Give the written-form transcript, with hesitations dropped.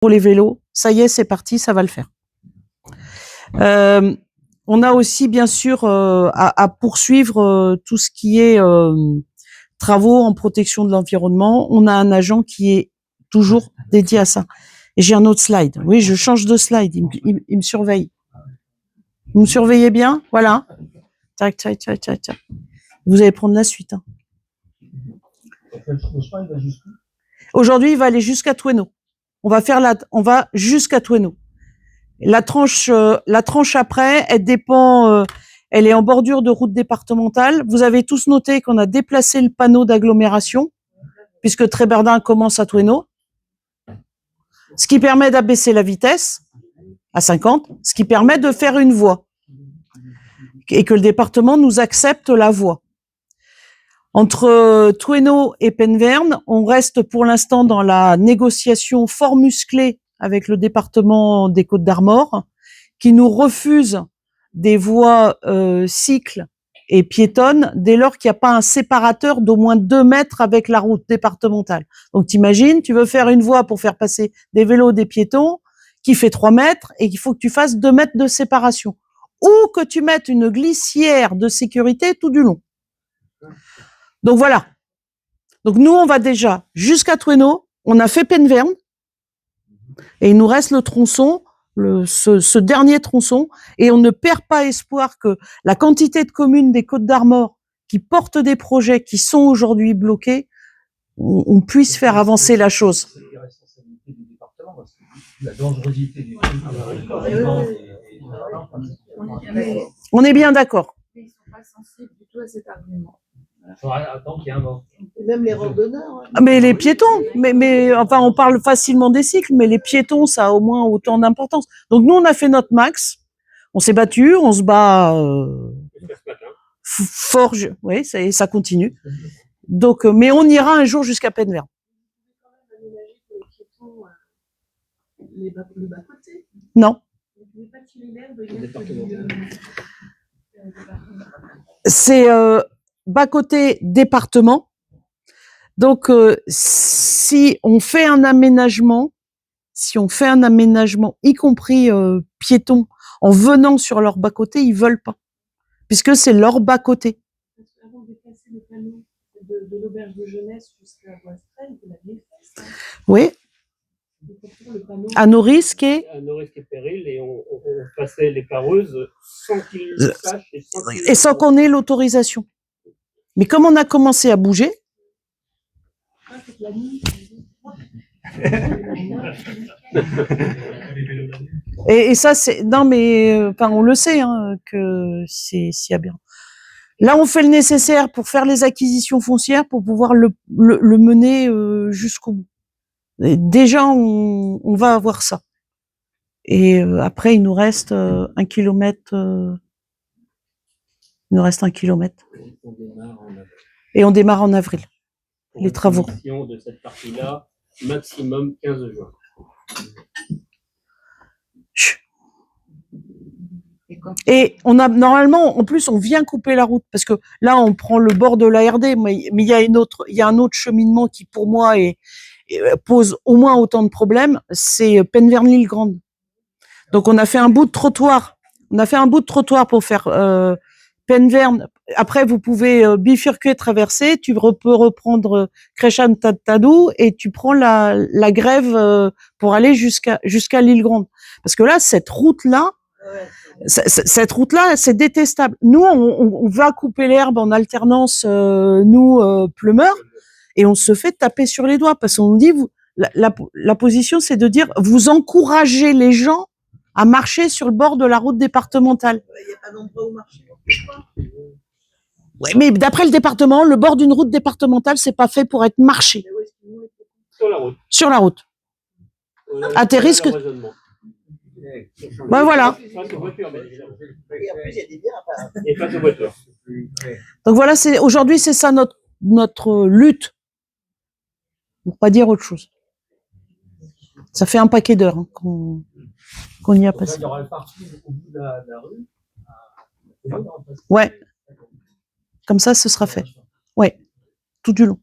pour les vélos. Ça y est, c'est parti, ça va le faire. On a aussi, bien sûr, à poursuivre tout ce qui est travaux en protection de l'environnement. On a un agent qui est toujours dédié à ça. Et j'ai un autre slide. Oui, je change de slide. Il me surveille. Vous me surveillez bien? Voilà. Tac, tac, tac, tac, tac. Vous allez prendre la suite. Hein. Aujourd'hui, il va aller jusqu'à Toueno. On va jusqu'à Toueno. La tranche après, elle dépend, elle est en bordure de route départementale. Vous avez tous noté qu'on a déplacé le panneau d'agglomération, puisque Tréberdin commence à Toueno. Ce qui permet d'abaisser la vitesse à 50, ce qui permet de faire une voie. Et que le département nous accepte la voie. Entre Toueno et Penvern, on reste pour l'instant dans la négociation fort musclée avec le département des Côtes-d'Armor, qui nous refuse des voies cycles et piétonnes dès lors qu'il n'y a pas un séparateur d'au moins 2 mètres avec la route départementale. Donc t'imagines, tu veux faire une voie pour faire passer des vélos, des piétons, qui fait 3 mètres et qu'il faut que tu fasses 2 mètres de séparation. Ou que tu mettes une glissière de sécurité tout du long. Donc voilà. Donc nous, on va déjà jusqu'à Toueno, on a fait Penvern, et il nous reste le tronçon, ce dernier tronçon, et on ne perd pas espoir que la quantité de communes des Côtes-d'Armor qui portent des projets qui sont aujourd'hui bloqués, on puisse faire avancer la chose. La dangerosité du On est bien d'accord. Ils ne sont pas sensibles du tout à cet argument. Attends qu'il y a un vent. Et même les randonneurs. Ah, mais les piétons, mais enfin, on parle facilement des cycles, mais les piétons, ça a au moins autant d'importance. Donc nous, on a fait notre max. On s'est battu, on se bat fort, oui, ça continue. Donc, mais on ira un jour jusqu'à Penvern. Le bas-côté. Non. C'est bas-côté département. Donc, si on fait un aménagement, y compris piétons, en venant sur leur bas-côté, ils veulent pas, puisque c'est leur bas-côté. Avant de déplacer le panneau de l'auberge de jeunesse jusqu'à Boistrel, vous l'aviez fait, ça. Oui. À nos risques et périls, et on passait les carreuses sans qu'ils le sachent et sans qu'on ait l'autorisation. Mais comme on a commencé à bouger, et ça c'est non mais enfin on le sait hein, que c'est si aberrant. Là on fait le nécessaire pour faire les acquisitions foncières pour pouvoir le mener jusqu'au bout. Et déjà on va avoir ça. Et après il nous reste 1 kilomètre. Il nous reste 1 kilomètre. Et on démarre en avril. Les travaux. De cette partie-là, maximum 15 juin. Et on a normalement, en plus, on vient couper la route parce que là, on prend le bord de l'ARD, mais il y a un autre cheminement qui, pour moi, pose au moins autant de problèmes. C'est Penvern-l'Île-Grande. Donc, on a fait un bout de trottoir. Pour faire Penvern. Après, vous pouvez bifurquer, traverser. Tu peux reprendre Créchan-Tadou et tu prends la grève pour aller jusqu'à l'Île-Grande. Parce que là, cette route-là, c'est détestable. Nous, on va couper l'herbe en alternance, plumeurs, et on se fait taper sur les doigts parce qu'on nous dit, la position, c'est de dire, vous encouragez les gens à marcher sur le bord de la route départementale. Il n'y a pas d'endroit où marcher. Ouais, mais d'après le département, le bord d'une route départementale, c'est pas fait pour être marché. Sur la route. À tes risques. Ben voilà. Et en plus, il y a des biens. Et pas de voiture. Donc voilà, aujourd'hui, c'est ça notre lutte. Pour pas dire autre chose. Ça fait un paquet d'heures hein, qu'on y a passé. Il y aura le parking au bout de la rue. Ouais. Comme ça, ce sera fait. Ouais. Tout du long.